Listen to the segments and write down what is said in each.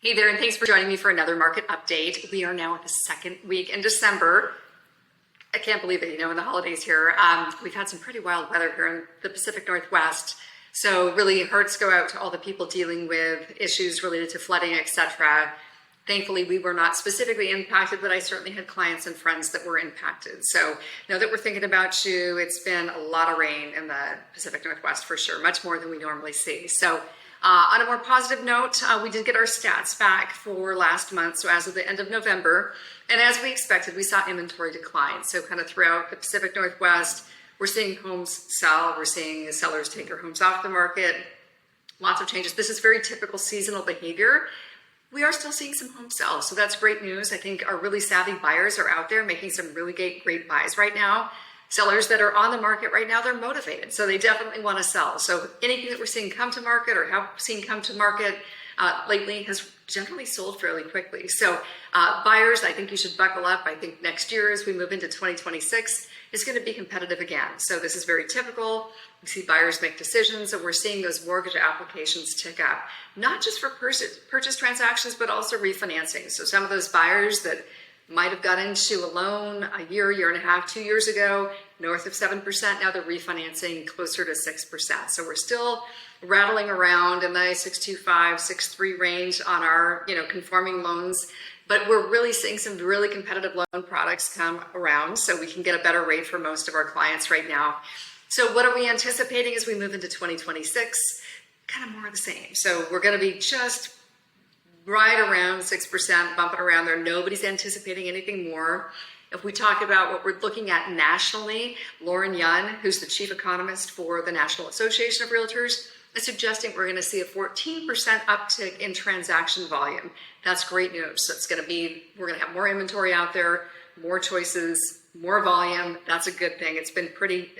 Hey there, and thanks for joining me for another market update. We are now at the second week in December. I can't believe it, in the holidays here. We've had some pretty wild weather here in the Pacific Northwest. So really hearts go out to all the people dealing with issues related to flooding, etc. Thankfully, we were not specifically impacted, but I certainly had clients and friends that were impacted. So know that we're thinking about you. It's been a lot of rain in the Pacific Northwest for sure, much more than we normally see. So on a more positive note, we did get our stats back for last month, so as of the end of November. And as we expected, we saw inventory decline. So kind of throughout the Pacific Northwest, we're seeing homes sell, we're seeing sellers take their homes off the market, lots of changes. This is very typical seasonal behavior. We are still seeing some home sell, so that's great news. I think our really savvy buyers are out there making some really great buys right now. Sellers that are on the market right now, they're motivated, so they definitely want to sell. So anything that we're seeing come to market or have seen come to market lately has generally sold fairly quickly. So buyers, I think you should buckle up. I think next year as we move into 2026 is going to be competitive again. So this is very typical. We see buyers make decisions, and we're seeing those mortgage applications tick up, not just for purchase transactions, but also refinancing. So some of those buyers that might have got into a loan a year and a half, 2 years ago, north of 7%. Now they're refinancing closer to 6%. So we're still rattling around in the 6.25, 6.3 range on our, conforming loans. But we're really seeing some really competitive loan products come around, so we can get a better rate for most of our clients right now. So what are we anticipating as we move into 2026? Kind of more of the same. So we're going to be just right around 6%, bumping around there. Nobody's anticipating anything more. If we talk about what we're looking at nationally, Lauren Yun, who's the chief economist for the National Association of Realtors, is suggesting we're going to see a 14% uptick in transaction volume. That's great news. So we're going to have more inventory out there, more choices, more volume. That's a good thing. It's been pretty,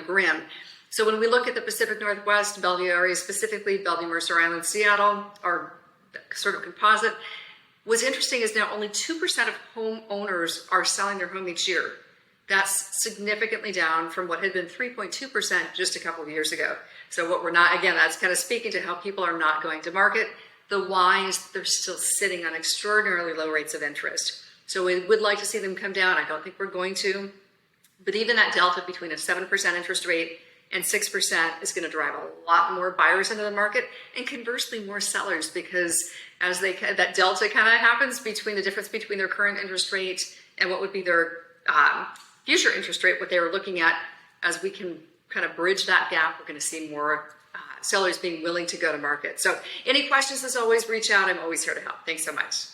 grim. So when we look at the Pacific Northwest, Bellevue area specifically, Bellevue, Mercer Island, Seattle, are sort of composite. What's interesting is now only 2% of homeowners are selling their home each year. That's significantly down from what had been 3.2% just a couple of years ago. So that's kind of speaking to how people are not going to market. The why is they're still sitting on extraordinarily low rates of interest. So we would like to see them come down. I don't think we're going to, but even that delta between a 7% interest rate and 6% is going to drive a lot more buyers into the market, and conversely more sellers, because as that delta kind of happens between the difference between their current interest rate and what would be their future interest rate, what they were looking at, as we can kind of bridge that gap, we're going to see more sellers being willing to go to market. So any questions, as always, reach out. I'm always here to help. Thanks so much.